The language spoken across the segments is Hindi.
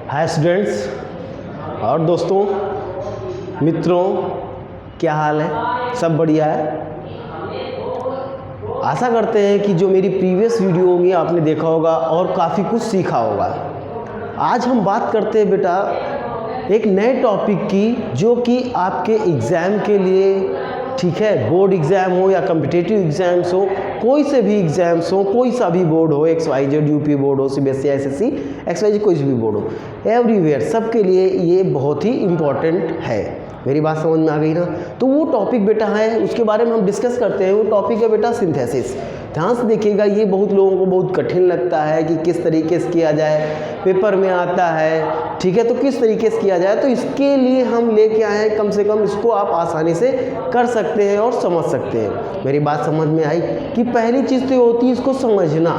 हाय स्टूडेंट्स और दोस्तों, मित्रों, क्या हाल है? सब बढ़िया है। आशा करते हैं कि जो मेरी प्रीवियस वीडियो होगी आपने देखा होगा और काफ़ी कुछ सीखा होगा। आज हम बात करते हैं बेटा एक नए टॉपिक की, जो कि आपके एग्ज़ाम के लिए, ठीक है, बोर्ड एग्ज़ाम हो या कम्पिटिटिव एग्ज़ाम्स हो, कोई से भी एग्ज़ाम्स हो, कोई सा भी बोर्ड हो, XYZ यूपी बोर्ड हो, CBSE SSC XYZ कोई भी बोर्ड हो, एवरीवेयर सबके लिए ये बहुत ही इम्पॉर्टेंट है। मेरी बात समझ में आ गई ना? तो वो टॉपिक बेटा है, उसके बारे में हम डिस्कस करते हैं। वो टॉपिक है बेटा सिंथेसिस। ध्यान से देखिएगा, ये बहुत लोगों को बहुत कठिन लगता है कि किस तरीके से किया जाए, पेपर में आता है, ठीक है, तो किस तरीके से किया जाए। तो इसके लिए हम लेके आए हैं, कम से कम इसको आप आसानी से कर सकते हैं और समझ सकते हैं। मेरी बात समझ में आई कि पहली चीज़ तो होती है इसको समझना,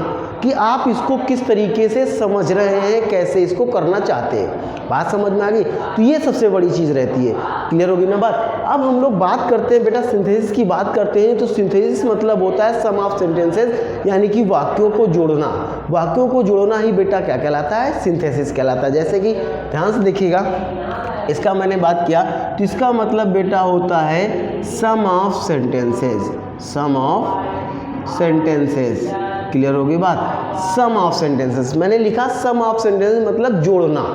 कि आप इसको किस तरीके से समझ रहे हैं, कैसे इसको करना चाहते हैं। बात समझ में आ गई? तो ये सबसे बड़ी चीज़ रहती है। क्लियर होगी ना बात? अब हम लोग बात करते हैं बेटा सिंथेसिस की बात करते हैं। तो सिंथेसिस मतलब होता है सम ऑफ सेंटेंसेस, यानी कि वाक्यों को जोड़ना। वाक्यों को जोड़ना ही बेटा क्या कहलाता है? सिंथेसिस कहलाता है। जैसे कि ध्यान से देखिएगा, इसका मैंने बात किया तो इसका मतलब बेटा होता है sum of sentences. Sum of sentences. Clear होगी बात? सम ऑफ सेंटेंसेस मैंने लिखा, सम ऑफ सेंटेंसेस मतलब जोड़ना,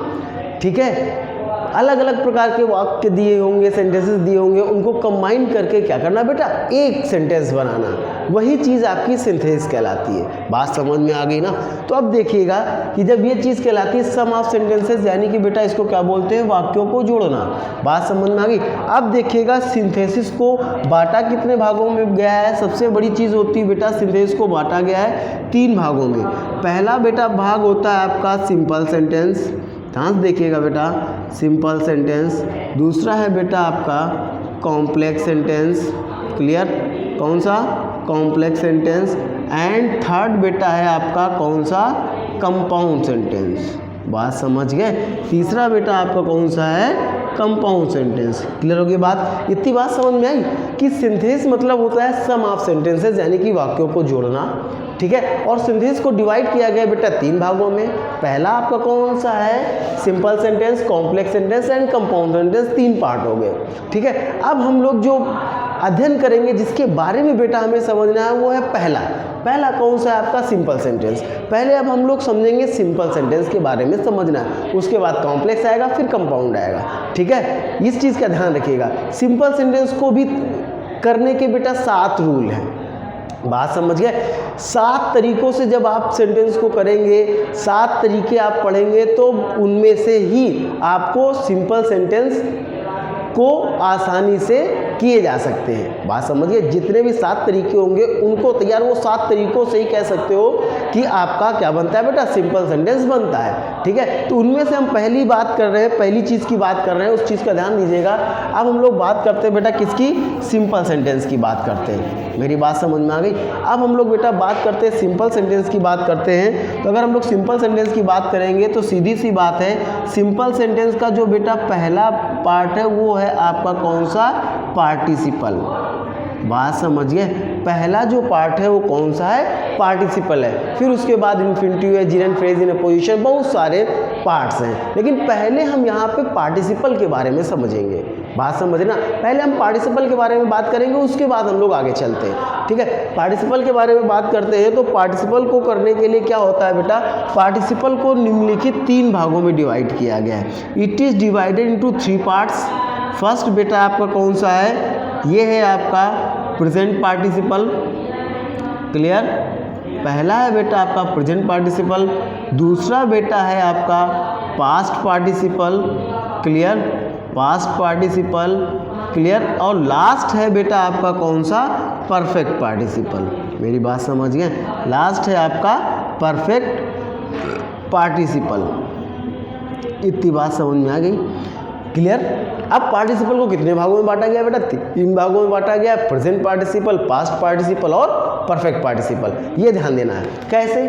ठीक है। अलग अलग प्रकार के वाक्य दिए होंगे, सेंटेंसेस दिए होंगे, उनको कंबाइन करके क्या करना बेटा? एक सेंटेंस बनाना। वही चीज़ आपकी सिंथेसिस कहलाती है। बात समझ में आ गई ना? तो अब देखिएगा कि जब ये चीज़ कहलाती है सम ऑफ सेंटेंसेस, यानी कि बेटा इसको क्या बोलते हैं? वाक्यों को जोड़ना। बात समझ में आ गई? अब देखिएगा सिंथेसिस को बांटा कितने भागों में गया है। सबसे बड़ी चीज़ होती है बेटा सिंथेसिस को बांटा गया है 3 भागों में। पहला बेटा भाग होता है आपका सिंपल सेंटेंस। ध्यान से देखिएगा बेटा, सिंपल सेंटेंस। दूसरा है बेटा आपका कॉम्प्लेक्स सेंटेंस। क्लियर? कौन सा? Complex sentence. एंड थर्ड बेटा है आपका कौन सा? Compound sentence. बात समझ गए? तीसरा बेटा आपका कौन सा है? Compound sentence. क्लियर होगी बात? इतनी बात समझ में आई कि सिंथेसिस मतलब होता है सम ऑफ सेंटेंसेस, यानी कि वाक्यों को जोड़ना, ठीक है। और सिंथेसिस को डिवाइड किया गया बेटा 3 भागों में। पहला आपका कौन सा है? Simple sentence, complex sentence and compound sentence. 3 part हो गए, ठीक है। अब हम लोग जो अध्ययन करेंगे, जिसके बारे में बेटा हमें समझना है, वो है पहला कौन सा है आपका? Simple sentence. पहले अब हम लोग समझेंगे सिंपल सेंटेंस के बारे में समझना है, उसके बाद कॉम्प्लेक्स आएगा, फिर कंपाउंड आएगा, ठीक है। इस चीज़ का ध्यान रखिएगा। सिंपल सेंटेंस को भी करने के बेटा 7 रूल हैं। बात समझ गए? 7 तरीकों से जब आप सेंटेंस को करेंगे, 7 तरीके आप पढ़ेंगे, तो उनमें से ही आपको सिंपल सेंटेंस को आसानी से किए जा सकते हैं। बात समझिए? जितने भी 7 तरीके होंगे उनको तैयार, वो 7 तरीकों से ही कह सकते हो कि आपका क्या बनता है बेटा? सिंपल सेंटेंस बनता है, ठीक है। तो उनमें से हम पहली बात कर रहे हैं, पहली चीज़ की बात कर रहे हैं, उस चीज़ का ध्यान दीजिएगा। अब हम लोग बात करते हैं बेटा किसकी? सिंपल सेंटेंस की बात करते हैं। मेरी बात समझ में आ गई? अब हम लोग बेटा बात करते हैं सिंपल सेंटेंस की बात करते हैं। तो अगर हम लोग सिंपल सेंटेंस की बात करेंगे तो सीधी सी बात है, सिंपल सेंटेंस का जो बेटा पहला पार्ट है वो है आपका कौन सा? पार्टिसिपल। बात समझिए? पहला जो पार्ट है वो कौन सा है? पार्टिसिपल है। फिर उसके बाद इन्फिनिटिव है, जीरेंट फ्रेज इन अपोजिशन, बहुत सारे पार्ट्स हैं। लेकिन पहले हम यहाँ पे पार्टिसिपल के बारे में समझेंगे। बात समझना? पहले हम पार्टिसिपल के बारे में बात करेंगे, उसके बाद हम लोग आगे चलते हैं, ठीक है। पार्टिसिपल के बारे में बात करते हैं तो पार्टिसिपल को करने के लिए क्या होता है बेटा? पार्टिसिपल को निम्नलिखित 3 भागों में डिवाइड किया गया है। It is divided into 3 parts. First बेटा आपका कौन सा है? ये है आपका प्रेजेंट पार्टिसिपल। क्लियर? पहला है बेटा आपका प्रेजेंट पार्टिसिपल। दूसरा बेटा है आपका past participle. Clear? Past participle. Clear? और लास्ट है बेटा आपका कौन सा? Perfect participle. मेरी बात समझ गए? लास्ट है आपका परफेक्ट पार्टिसिपल। इतनी बात समझ में आ गई? क्लियर? अब पार्टिसिपल को कितने भागों में बांटा गया बेटा? 3 भागों में बांटा गया, प्रेजेंट पार्टिसिपल, पास्ट पार्टिसिपल और परफेक्ट पार्टिसिपल। ये ध्यान देना है। कैसे?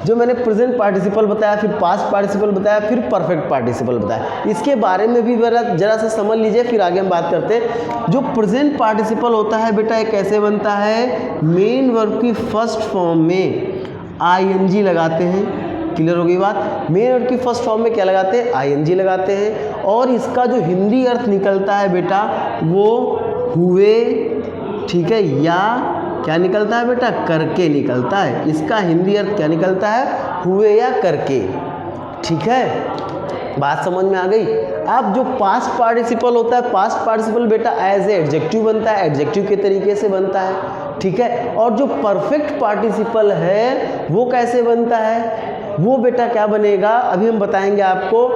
जो मैंने प्रेजेंट पार्टिसिपल बताया, फिर पास्ट पार्टिसिपल बताया, फिर परफेक्ट पार्टिसिपल बताया, इसके बारे में भी जरा सा समझ लीजिए, फिर आगे हम बात करते हैं। जो प्रेजेंट पार्टिसिपल होता है बेटा, ये कैसे बनता है? मेन वर्ब की फर्स्ट फॉर्म में ING लगाते हैं, क्लियर हो गई बात। मेन वर्ब की फर्स्ट फॉर्म में क्या लगाते हैं, आईएनजी लगाते हैं, और इसका जो हिंदी अर्थ निकलता है बेटा वो हुए, ठीक है, या क्या निकलता है बेटा, करके निकलता है। इसका हिंदी अर्थ क्या निकलता है, हुए या करके, ठीक है, बात समझ में आ गई। अब जो पास्ट पार्टिसिपल होता है, पास्ट पार्टिसिपल बेटा एज ए एडजेक्टिव बनता है, एडजेक्टिव के तरीके से बनता है, ठीक है। और जो परफेक्ट पार्टिसिपल है वो कैसे बनता है, वो बेटा क्या बनेगा, अभी हम बताएंगे आपको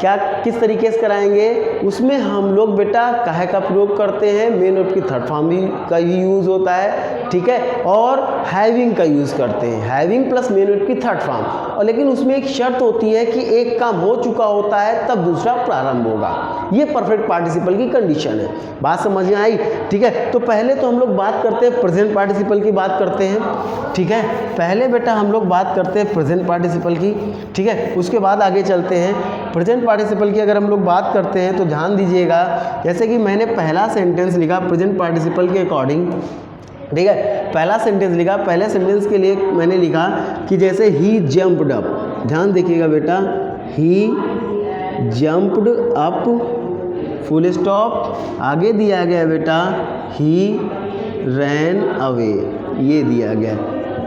क्या किस तरीके से कराएंगे। उसमें हम लोग बेटा काहे का प्रयोग करते हैं, मेन वर्ब की थर्ड फॉर्म भी का ही यूज़ होता है, ठीक है, और हैविंग का यूज़ करते हैं, हैविंग प्लस मेन वर्ब की थर्ड फॉर्म। और लेकिन उसमें एक शर्त होती है कि एक काम हो चुका होता है तब दूसरा प्रारंभ होगा, ये परफेक्ट पार्टिसिपल की कंडीशन है। बात समझ में आई, ठीक है। तो पहले तो हम लोग बात करते हैं प्रेजेंट पार्टिसिपल की बात करते हैं, ठीक है। पहले बेटा हम लोग बात करते हैं प्रेजेंट पार्टिसिपल की, ठीक है, उसके बाद आगे चलते हैं। प्रेजेंट पार्टिसिपल की अगर हम लोग बात करते हैं तो ध्यान दीजिएगा, जैसे कि मैंने पहला सेंटेंस लिखा प्रेजेंट पार्टिसिपल के अकॉर्डिंग, ठीक है, पहला सेंटेंस लिखा, पहले सेंटेंस के लिए मैंने लिखा कि जैसे ही जंप्ड अप, ध्यान देखिएगा बेटा, ही जंप्ड अप फुल स्टॉप, आगे दिया गया बेटा ही रैन अवे, ये दिया गया,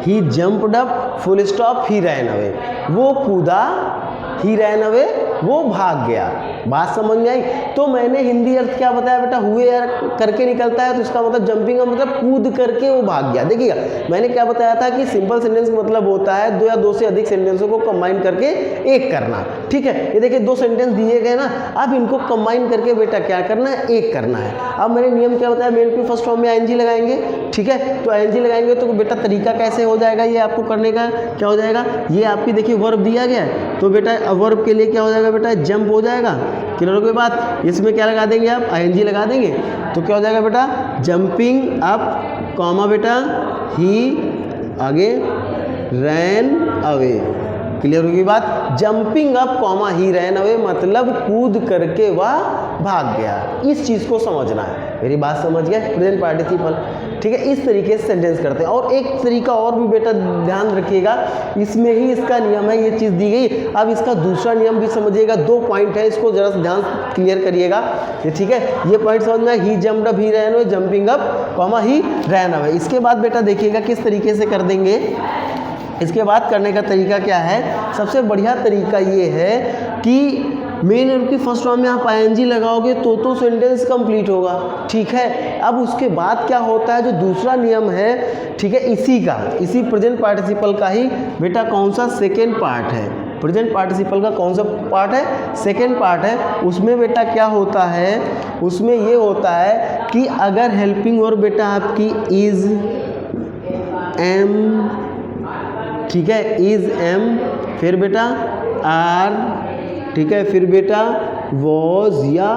ही जंप्ड अप फुल स्टॉप ही रैन अवे, वो कूदा, ही रैन अवे, वो भाग गया। बात समझ में आई। तो मैंने हिंदी अर्थ क्या बताया बेटा, हुए या करके निकलता है, तो इसका मतलब जंपिंग का मतलब कूद करके वो भाग गया। देखिएगा मैंने क्या बताया था कि सिंपल सेंटेंस का मतलब होता है दो या दो से अधिक सेंटेंसों को कंबाइन करके एक करना, ठीक है। ये देखिए दो सेंटेंस दिए गए ना, अब इनको कंबाइन करके बेटा क्या करना है, एक करना है। अब मैंने नियम क्या बताया, मेन की फर्स्ट फॉर्म में आईएनजी लगाएंगे, ठीक है, तो आईएनजी लगाएंगे तो बेटा तरीका कैसे हो जाएगा, ये आपको करने का क्या हो जाएगा, ये आपकी देखिए वर्ब दिया गया है, तो बेटा वर्ब के लिए क्या हो जाएगा बेटा, जंप हो जाएगा। क्लियर हो गई बात। इसमें क्या लगा देंगे आप, आईएनजी लगा देंगे, तो क्या हो जाएगा बेटा, जंपिंग अप कॉमा बेटा ही, आगे रैन अवे। क्लियर होगी बात। Jumping up comma he ran away मतलब कूद करके वह भाग गया। इस चीज़ को समझना है, मेरी बात समझ गए, प्रेजेंट पार्टिसिपल, ठीक है। इस तरीके से सेंटेंस करते हैं। और एक तरीका और भी बेटा ध्यान रखिएगा, इसमें ही इसका नियम है, ये चीज़ दी गई। अब इसका दूसरा नियम भी समझिएगा, 2 पॉइंट है, इसको जरा ध्यान क्लियर करिएगा, ये ठीक है। ये पॉइंट समझ में, he jumped up he ran away, jumping up comma he ran away. इसके बाद बेटा देखिएगा किस तरीके से कर देंगे। इसके बाद करने का तरीका क्या है, सबसे बढ़िया तरीका ये है कि मेन वर्ब की फर्स्ट फॉर्म में आप आईएनजी लगाओगे तो सेंटेंस कंप्लीट होगा, ठीक है। अब उसके बाद क्या होता है, जो दूसरा नियम है, ठीक है, इसी प्रेजेंट पार्टिसिपल का ही बेटा कौन सा सेकेंड पार्ट है, प्रेजेंट पार्टिसिपल का कौन सा पार्ट है, सेकेंड पार्ट है। उसमें बेटा क्या होता है, उसमें ये होता है कि अगर हेल्पिंग वर्ब बेटा आपकी इज, एम, ठीक है, इज, एम, फिर बेटा आर, ठीक है, फिर बेटा वॉज या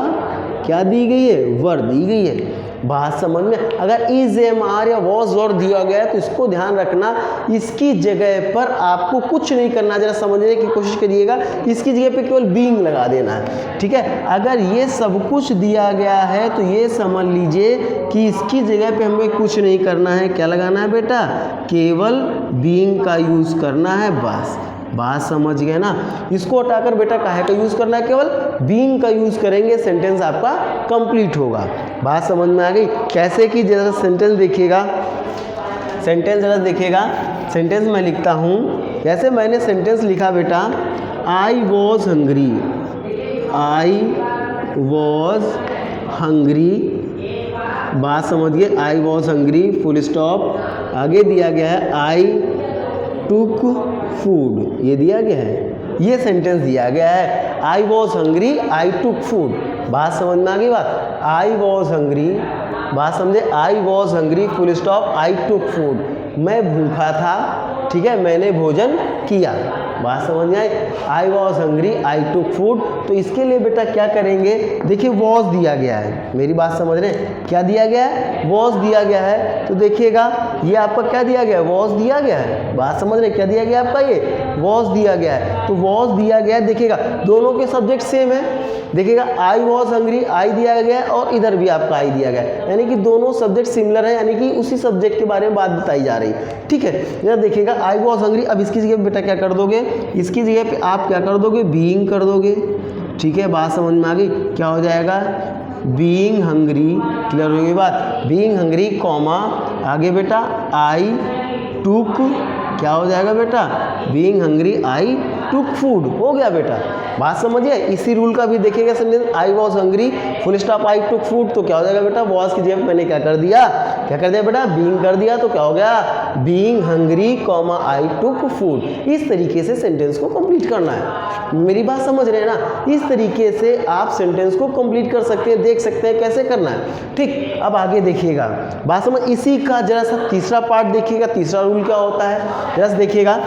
क्या दी गई है, वर दी गई है। बात समझ में, अगर इज, एम, आर या वॉज, वर दिया गया है तो इसको ध्यान रखना, इसकी जगह पर आपको कुछ नहीं करना, जरा समझने की कोशिश करिएगा, इसकी जगह पे केवल बीइंग लगा देना है, ठीक है। अगर ये सब कुछ दिया गया है तो ये समझ लीजिए कि इसकी जगह पे हमें कुछ नहीं करना है, क्या लगाना है बेटा, केवल बीइंग का यूज़ करना है, बस। बात समझ गए ना। इसको हटाकर बेटा काहे का यूज़ करना है, केवल बीइंग का यूज़ करेंगे, सेंटेंस आपका कंप्लीट होगा। बात समझ में आ गई। कैसे कि जरा सेंटेंस देखिएगा, सेंटेंस जरा देखिएगा, सेंटेंस मैं लिखता हूँ, जैसे मैंने सेंटेंस लिखा बेटा, आई was hungry, I was hungry, बात समझिए, आई वॉज हंग्री फुल स्टॉप, आगे दिया गया है आई टुक फूड, ये दिया गया है, ये सेंटेंस दिया गया है, आई was hungry I took food. बात समझ में आ गई बात, आई वॉज हंग्री, बात समझे, आई was hungry full stop I took food, मैं भूखा था, ठीक है, मैंने भोजन किया। बात समझ में आई, I was hungry I took food. तो इसके लिए बेटा क्या करेंगे, देखिए वॉज दिया गया है, मेरी बात समझ रहे हैं, क्या दिया गया है, वॉज दिया गया है। तो देखिएगा ये आपका क्या दिया गया है, वॉज दिया गया है। बात समझ रहे, क्या दिया गया आपका, ये वॉज दिया गया है। तो वॉज दिया गया है, देखिएगा दोनों के सब्जेक्ट सेम है। देखिएगा आई वॉज हंग्री, आई दिया गया है और इधर भी आपका आई दिया गया है, यानी कि दोनों सब्जेक्ट सिमिलर है, यानी कि उसी सब्जेक्ट के बारे में बात बताई जा रही है। ठीक है, इधर देखिएगा आई वॉज हंग्री। अब इसकी जगह बेटा क्या कर दोगे, इसकी जगह पे आप क्या कर दोगे, बीइंग कर दोगे। ठीक है, बात समझ में आ गई, क्या हो जाएगा, बीइंग हंग्री। क्लियर होगी बात, बीइंग हंग्री कॉमा आगे बेटा आई टुक, क्या हो जाएगा बेटा, being hungry I took food. हो गया बेटा, बात समझिए। इसी रूल का भी देखिएगा sentence, I was hungry full stop I took food, तो क्या हो जाएगा बेटा, वॉज की जगह मैंने क्या कर दिया, क्या कर दिया बेटा, बीइंग कर दिया, तो क्या हो गया, बीइंग हंग्री कॉमा आई टुक फूड। इस तरीके से सेंटेंस को कंप्लीट करना है। मेरी बात समझ रहे हैं ना, इस तरीके से आप सेंटेंस को कंप्लीट कर सकते हैं, देख सकते हैं कैसे करना है। ठीक, अब आगे देखिएगा, बात समझ। इसी का जरा सा तीसरा पार्ट देखिएगा, तीसरा रूल क्या होता है, जरा देखिएगा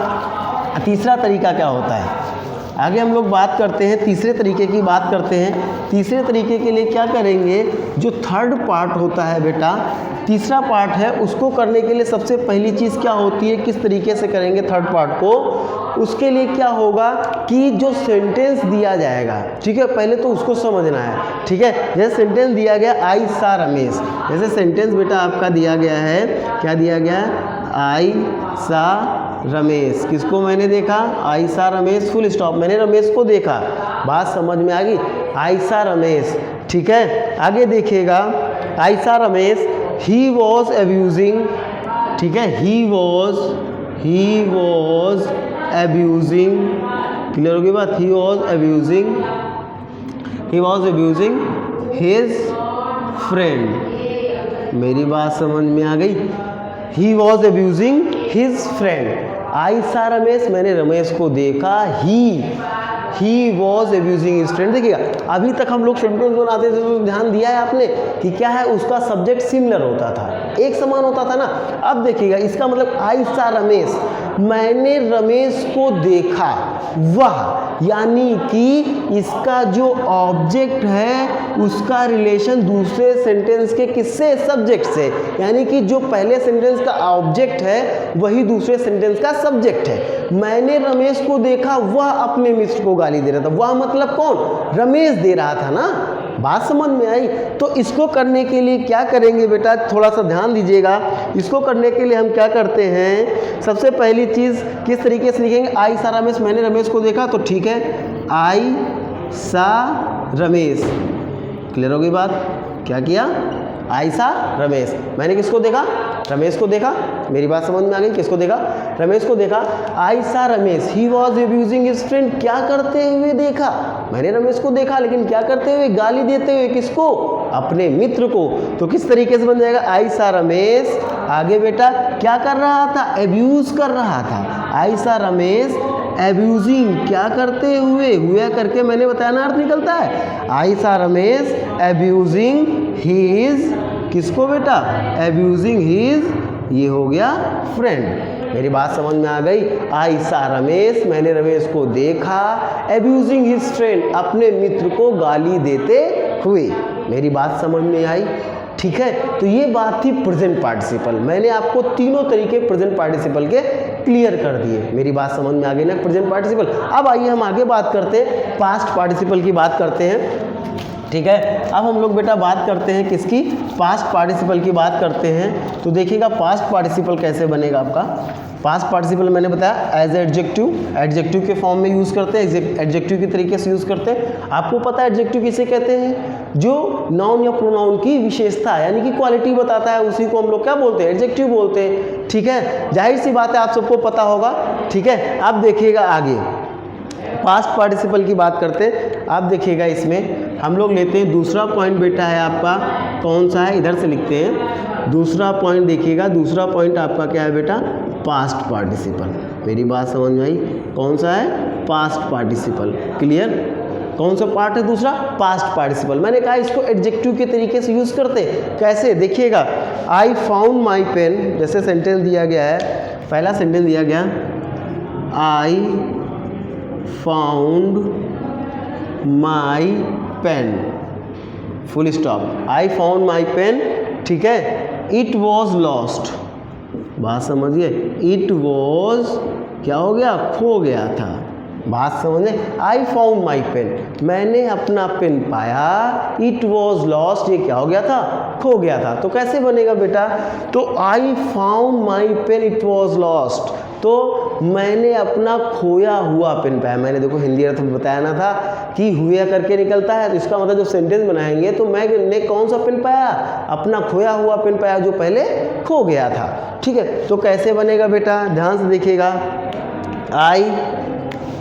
तीसरा तरीका क्या होता है। आगे हम लोग बात करते हैं, तीसरे तरीके की बात करते हैं। तीसरे तरीके के लिए क्या करेंगे, जो थर्ड पार्ट होता है बेटा, तीसरा पार्ट है, उसको करने के लिए सबसे पहली चीज़ क्या होती है, किस तरीके से करेंगे थर्ड पार्ट को। उसके लिए क्या होगा कि जो सेंटेंस दिया जाएगा, ठीक है, पहले तो उसको समझना है। ठीक है, जैसे सेंटेंस दिया गया आई सा रमेश, जैसे सेंटेंस बेटा आपका दिया गया है, क्या दिया गया है, आई सा रमेश, किसको मैंने देखा, आई सा रमेश फुल स्टॉप, मैंने रमेश को देखा। बात समझ में आ गई, आई सा रमेश। ठीक है, आगे देखिएगा, आई saw Ramesh he was abusing, ठीक है, ही वॉज अब्यूजिंग, क्लियर होगी बात, he was abusing his friend. मेरी बात समझ में आ गई, he was abusing his friend. I saw Ramesh, मैंने रमेश को देखा, he was abusing his friend. देखिएगा अभी तक हम लोग सेंटेंस बनाते थे तो ध्यान दिया है आपने कि क्या है, उसका सब्जेक्ट सिमिलर होता था, एक समान होता था ना। अब देखिएगा इसका मतलब आई सा रमेश, मैंने रमेश को देखा, वह, यानी कि इसका जो ऑब्जेक्ट है उसका रिलेशन दूसरे सेंटेंस के किससे, सब्जेक्ट से, यानी कि जो पहले सेंटेंस का ऑब्जेक्ट है वही दूसरे सेंटेंस का सब्जेक्ट है। मैंने रमेश को देखा, वह अपने मित्र को गाली दे रहा था, वह मतलब कौन, रमेश दे रहा था ना। बात समझ में आई। तो इसको करने के लिए क्या करेंगे बेटा, थोड़ा सा ध्यान दीजिएगा। इसको करने के लिए हम क्या करते हैं, सबसे पहली चीज़ किस तरीके से लिखेंगे, आई सा रमेश, मैंने रमेश को देखा, तो ठीक है, आई सा रमेश। क्लियर हो गई बात, क्या किया, आई सा रमेश, मैंने किसको देखा, रमेश को देखा। मेरी बात समझ में आ गई, किसको देखा, रमेश को देखा। आई saw Ramesh he was abusing his friend, क्या करते हुए देखा, मैंने रमेश को देखा, लेकिन क्या करते हुए, गाली देते हुए, किसको, अपने मित्र को। तो किस तरीके से बन जाएगा, आई सा रमेश, आगे बेटा क्या कर रहा था, एब्यूज कर रहा था। आई सा रमेश एब्यूजिंग, क्या करते हुए, हुआ करके मैंने बताया ना अर्थ निकलता है। आई सा रमेश एब्यूजिंग हीज, किसको बेटा, एब्यूजिंग हीज, ये हो गया फ्रेंड। मेरी बात समझ में आ गई, आई सा रमेश, मैंने रमेश को देखा, एब्यूजिंग हिज फ्रेंड, अपने मित्र को गाली देते हुए। मेरी बात समझ में आई, ठीक है। तो ये बात थी प्रेजेंट पार्टिसिपल, मैंने आपको तीनों तरीके प्रेजेंट पार्टिसिपल के क्लियर कर दिए। मेरी बात समझ में आ गई ना, प्रेजेंट पार्टिसिपल। अब आइए हम आगे बात करते हैं, पास्ट पार्टिसिपल की बात करते हैं। ठीक है, अब हम लोग बेटा बात करते हैं किसकी, पास्ट पार्टिसिपल की बात करते हैं। तो देखिएगा पास्ट पार्टिसिपल कैसे बनेगा आपका। पास्ट पार्टिसिपल मैंने बताया एज एडजेक्टिव, एडजेक्टिव के फॉर्म में यूज़ करते हैं, एडजेक्टिव के तरीके से यूज़ करते हैं। आपको पता है एडजेक्टिव किसे कहते हैं, जो नाउन या प्रोनाउन की विशेषता यानी कि क्वालिटी बताता है, उसी को हम लोग क्या बोलते हैं, एडजेक्टिव बोलते हैं। ठीक है, जाहिर सी बात है आप सबको पता होगा। ठीक है, अब देखिएगा आगे पास्ट पार्टिसिपल की बात करते हैं। आप देखिएगा इसमें हम लोग लेते हैं दूसरा पॉइंट बेटा है आपका, कौन सा है, इधर से लिखते हैं दूसरा पॉइंट। देखिएगा दूसरा पॉइंट आपका क्या है बेटा, पास्ट पार्टिसिपल। मेरी बात समझ में आई, कौन सा है, पास्ट पार्टिसिपल। क्लियर, कौन सा पार्ट है दूसरा, पास्ट पार्टिसिपल। मैंने कहा इसको एडजेक्टिव के तरीके से यूज़ करते, कैसे देखिएगा, आई फाउंड माई पेन, जैसे सेंटेंस दिया गया है, पहला सेंटेंस दिया गया, I found my pen, full stop, I found my pen. ठीक है, इट वॉज लॉस्ट, बात समझिए, इट वॉज क्या हो गया, खो गया था। बात समझे, आई फाउंड माई पेन, मैंने अपना पेन पाया। इट वॉज लॉस्ट, ये क्या हो गया था, खो गया था। तो कैसे बनेगा बेटा, तो I found my pen it was lost, तो मैंने अपना खोया हुआ पेन पाया। मैंने देखो हिंदी अर्थ में बताया ना था कि हुआ करके निकलता है, तो इसका मतलब जब सेंटेंस बनाएंगे तो मैंने कौन सा पेन पाया, अपना खोया हुआ पेन पाया जो पहले खो गया था। ठीक है, तो कैसे बनेगा बेटा, ध्यान से देखिएगा।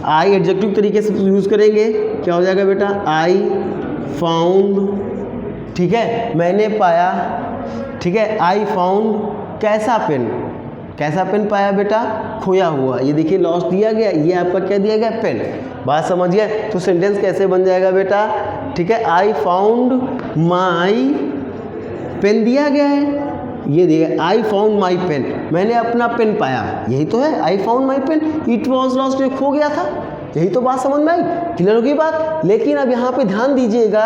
आई एडजेक्टिव तरीके से यूज़ करेंगे, क्या हो जाएगा बेटा, आई फाउंड, ठीक है, मैंने पाया, ठीक है, आई फाउंड कैसा पेन पाया बेटा, खोया हुआ। ये देखिए लॉस्ट दिया गया, ये आपका क्या दिया गया, पेन। बात समझिए, तो सेंटेंस कैसे बन जाएगा बेटा, ठीक है, आई फाउंड माई पेन दिया गया है, ये दिया आई फाउंड माई पेन, मैंने अपना पेन पाया, यही तो है, I found my pen. It was lost, ये खो गया था, यही तो बात समझ में आई, क्लियर होगी बात। लेकिन अब यहाँ पे ध्यान दीजिएगा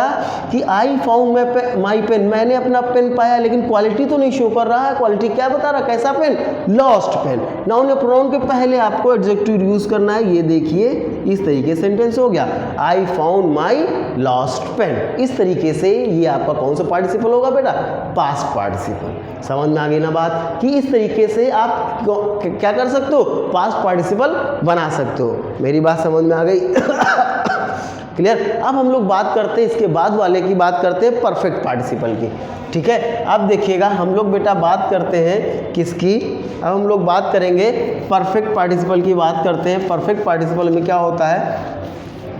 कि आई फाउंड माई पेन, मैंने अपना पेन पाया, लेकिन क्वालिटी तो नहीं शो कर रहा है। क्वालिटी क्या बता रहा है, कैसा पेन, लॉस्ट पेन। नाउन या प्रोनाउन के पहले आपको एडजेक्टिव यूज करना है। ये देखिए इस तरीके से सेंटेंस हो गया, I found my lost pen. इस तरीके से ये आपका कौन सा पार्टिसिपल होगा बेटा, पास्ट पार्टिसिपल। समझ में आ गई ना बात, कि इस तरीके से आप क्या कर सकते हो, पास्ट पार्टिसिपल बना सकते हो। मेरी बात समझ में आ गई क्लियर। अब हम लोग बात करते हैं इसके बाद वाले की, बात करते हैं परफेक्ट पार्टिसिपल की। ठीक है, अब देखिएगा हम लोग बेटा बात करते हैं किसकी, अब हम लोग बात करेंगे परफेक्ट पार्टिसिपल की, बात करते हैं। परफेक्ट पार्टिसिपल में क्या होता है,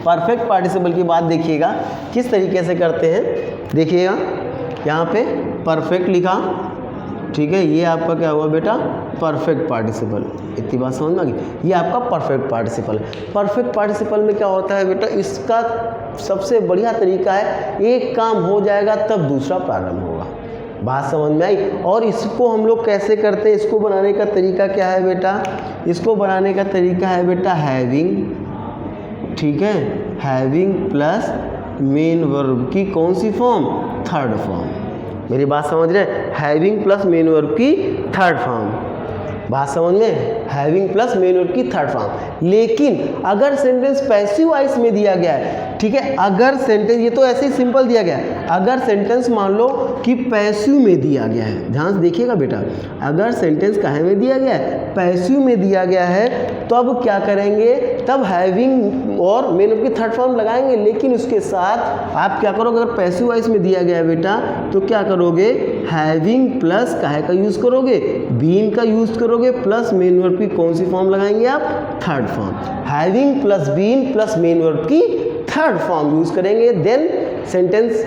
परफेक्ट पार्टिसिपल की बात देखिएगा किस तरीके से करते हैं। देखिएगा यहाँ पे परफेक्ट लिखा, ठीक है, ये आपका क्या हुआ बेटा, परफेक्ट पार्टिसिपल। इतनी बात समझ में आ गई, ये आपका परफेक्ट पार्टिसिपल। परफेक्ट पार्टिसिपल में क्या होता है बेटा, इसका सबसे बढ़िया तरीका है, एक काम हो जाएगा तब दूसरा प्रारंभ होगा। बात समझ में आई। और इसको हम लोग कैसे करते हैं, इसको बनाने का तरीका क्या है बेटा, इसको बनाने का तरीका है बेटा हैविंग, ठीक है, हैविंग प्लस मेन वर्ब की कौन सी फॉर्म, थर्ड फॉर्म। मेरी बात समझ रहे हैं, हैविंग प्लस मेन वर्ब की थर्ड फॉर्म। बात समझ में, हैविंग प्लस मेन वर्ब की थर्ड फॉर्म। लेकिन अगर सेंटेंस पैसिव वॉइस में दिया गया है, ठीक है, अगर सेंटेंस, ये तो ऐसे ही सिंपल दिया गया है, अगर सेंटेंस मान लो कि पैसिव में दिया गया है, ध्यान से देखिएगा बेटा, अगर सेंटेंस काहे में दिया गया है, पैसिव में दिया गया है, तो अब क्या करेंगे, तब हैविंग और मेन वर्ब की थर्ड फॉर्म लगाएंगे। लेकिन उसके साथ आप क्या करोगे, अगर पैसिव वॉइस में दिया गया है बेटा, तो क्या करोगे, हैविंग प्लस काहे का यूज़ करोगे, बीन का यूज़ करोगे, प्लस मेन वर्ब की कौन सी फॉर्म लगाएंगे आप, third form. Having plus been plus main verb की थर्ड फॉर्म यूज़ करेंगे। देन सेंटेंस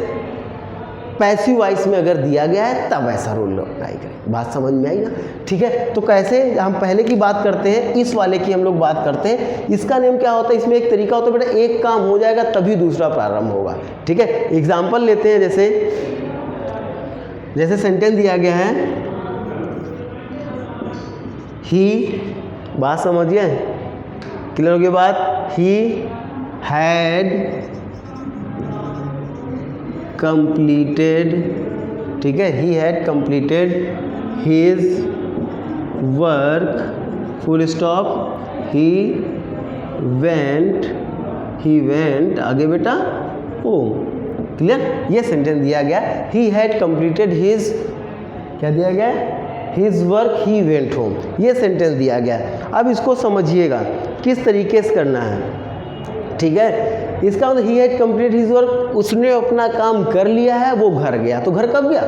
पैसिव वॉइस में अगर दिया गया है तब ऐसा रूल अप्लाई करें। बात समझ में आई ना, ठीक है। तो कैसे, हम पहले की बात करते हैं, इस वाले की हम लोग बात करते हैं। इसका नेम क्या होता है, इसमें एक तरीका होता है बेटा, एक काम हो जाएगा तभी दूसरा प्रारंभ होगा, ठीक है। एग्जाम्पल लेते हैं, जैसे सेंटेंस दिया गया है, ही, बात समझिए, क्लियर हो गई बात, ही हैड कंप्लीटेड, ठीक है, he had completed his work, full stop, he went आगे बेटा होम, क्लियर। ये सेंटेंस दिया गया, ही हैड कंप्लीटेड हिज, क्या दिया गया, his work he went home, ये सेंटेंस दिया गया। अब इसको समझिएगा किस तरीके से करना है, ठीक है। इसका मतलब he had complete his work, उसने अपना काम कर लिया है, वो घर गया। तो घर कब गया,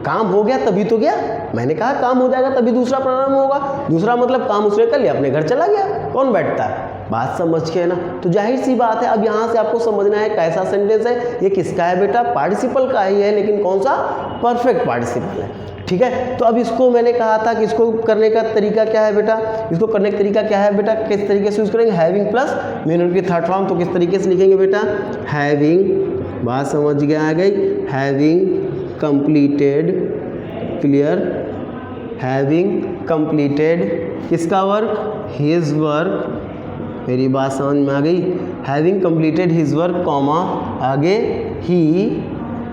काम हो गया तभी तो गया। मैंने कहा काम हो जाएगा तभी दूसरा प्रारंभ होगा। दूसरा मतलब काम उसने कर लिया, अपने घर चला गया, कौन बैठता है। बात समझ के ना, तो जाहिर सी बात है, अब यहाँ से आपको समझना है कैसा सेंटेंस है, ये किसका है बेटा, पार्टिसिपल का ही है, लेकिन कौन सा, परफेक्ट पार्टिसिपल है, ठीक है। तो अब इसको मैंने कहा था कि इसको करने का तरीका क्या है बेटा, इसको करने का तरीका क्या है बेटा, किस तरीके से यूज़ करेंगे, हैविंग प्लस मेन वर्ब की थर्ड फॉर्म। तो किस तरीके से लिखेंगे बेटा, हैविंग, बात समझ गया आ गई, having completed, clear, having completed किसका वर्क, हिज वर्क, मेरी बात समझ में आ गई, having completed his work, comma आगे ही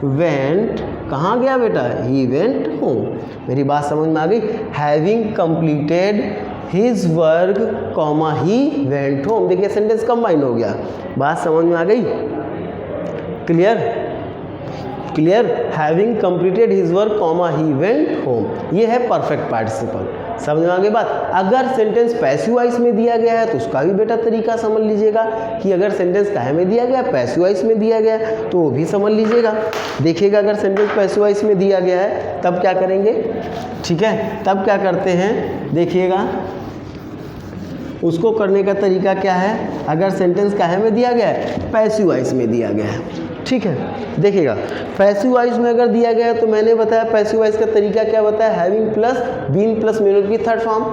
वेंट कहाँ गया बेटा? He went home. मेरी बात समझ में आ गई? Having completed his work comma he went home. देखिए सेंटेंस कंबाइन हो गया। बात समझ में आ गई? Clear? Clear? Having completed his work comma he went home, ये है परफेक्ट पार्टिसिपल। समझ में आ गई बात? अगर सेंटेंस पैसिव वॉइस में दिया गया है तो उसका भी बेटा तरीका समझ लीजिएगा कि अगर सेंटेंस काहे में दिया गया, पैसिव वॉइस में दिया गया है तो वो भी समझ लीजिएगा। देखिएगा अगर सेंटेंस पैसिव वॉइस में दिया गया है तब क्या करेंगे, ठीक है, तब क्या करते हैं देखिएगा, उसको करने का तरीका क्या है। अगर सेंटेंस काहे में दिया गया है, पैसिव वॉइस में दिया गया है, ठीक है। देखिएगा पैसिव वॉइस में अगर दिया गया है तो मैंने बताया पैसिव वॉइस का तरीका क्या बताया, having plus been plus main की थर्ड फॉर्म,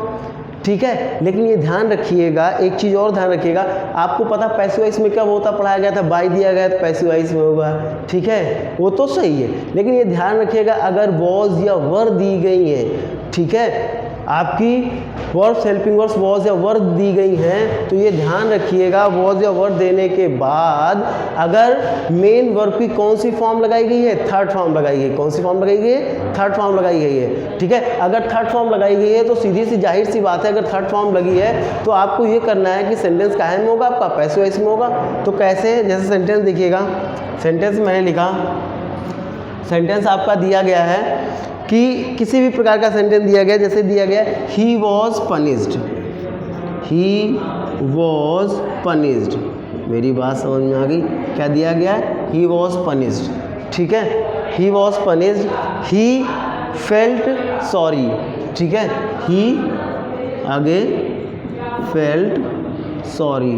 ठीक है। लेकिन ये ध्यान रखिएगा, एक चीज़ और ध्यान रखिएगा, आपको पता पैसिव वॉइस में कब होता पढ़ाया गया था, बाय दिया गया तो पैसिव वॉइस में होगा, ठीक है, वो तो सही है। लेकिन ये ध्यान रखिएगा अगर वॉज या वर दी गई है, ठीक है, आपकी वर्ब्स हेल्पिंग वर्ब्स वॉज या वर दी गई हैं तो ये ध्यान रखिएगा वॉज या वर देने के बाद अगर मेन वर्ब की कौन सी फॉर्म लगाई गई है, थर्ड फॉर्म लगाई गई। कौन सी फॉर्म लगाई गई है? थर्ड फॉर्म लगाई गई है, ठीक है। अगर थर्ड फॉर्म लगाई गई है तो सीधी सी जाहिर सी बात है, अगर थर्ड फॉर्म लगी है तो आपको ये करना है कि सेंटेंस काहे में होगा, आपका पैसिव वॉइस में होगा। तो कैसे, जैसे सेंटेंस देखिएगा, सेंटेंस मैंने लिखा, सेंटेंस आपका दिया गया है कि किसी भी प्रकार का सेंटेंस दिया गया, जैसे दिया गया ही was punished, he was punished. मेरी बात समझ में आ गई? क्या दिया गया है? ही वॉज पनिश्ड, ठीक है, ही was punished, he felt sorry, ठीक है, ही आगे फेल्ट सॉरी।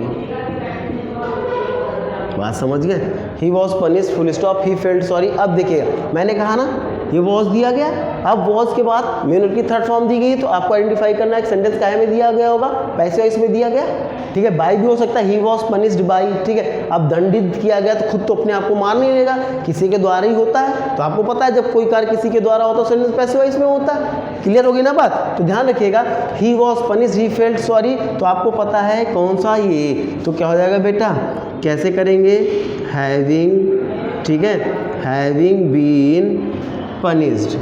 बात समझ गए? ही was punished full stop, he felt sorry. अब देखिएगा मैंने कहा ना ये वॉज दिया गया, अब वॉज के बाद मेन की थर्ड फॉर्म दी गई तो आपको आइडेंटिफाई करना है कि सेंटेंस काहे में दिया गया होगा, पैसिव वॉइस में दिया गया, ठीक है। बाय भी हो सकता है, ही वॉज पनिश्ड बाय, ठीक है। अब दंडित किया गया तो खुद तो अपने आप को मार नहीं लेगा, किसी के द्वारा ही होता है, तो आपको पता है जब कोई कार्य किसी के द्वारा होता है तो सेंटेंस पैसिव वॉइस में होता है। क्लियर होगी ना बात? तो ध्यान रखिएगा ही was punished, he felt sorry, तो आपको पता है कौन सा ये, तो क्या हो जाएगा बेटा, कैसे करेंगे, हैविंग, ठीक है, हैविंग बीन पनिश्ड।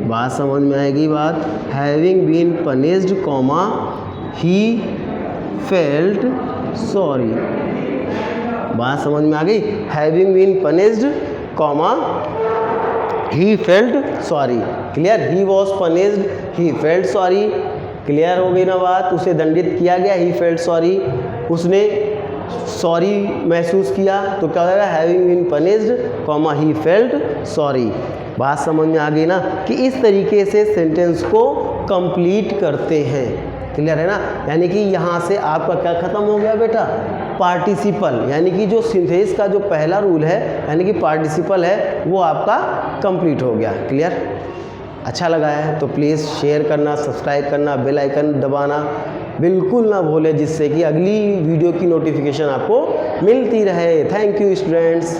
बात समझ में आएगी बात? Having been punished comma he felt sorry. बात समझ में आ गई? Having been punished comma he felt sorry. Clear? He was punished, he felt sorry. Clear हो गई ना बात? उसे दंडित किया गया, ही फेल्ट सॉरी, उसने सॉरी महसूस किया, तो क्या हो जाएगा, having been punished comma he felt sorry. बात समझ में आ गई ना कि इस तरीके से सेंटेंस को कंप्लीट करते हैं। क्लियर है ना? यानी कि यहाँ से आपका क्या खत्म हो गया बेटा, पार्टिसिपल, यानी कि जो सिंथेसिस का जो पहला रूल है यानी कि पार्टिसिपल है वो आपका कंप्लीट हो गया। क्लियर? अच्छा लगा है तो प्लीज़ शेयर करना, सब्सक्राइब करना, बेल आइकन दबाना बिल्कुल ना भूलें, जिससे कि अगली वीडियो की नोटिफिकेशन आपको मिलती रहे। Thank you students.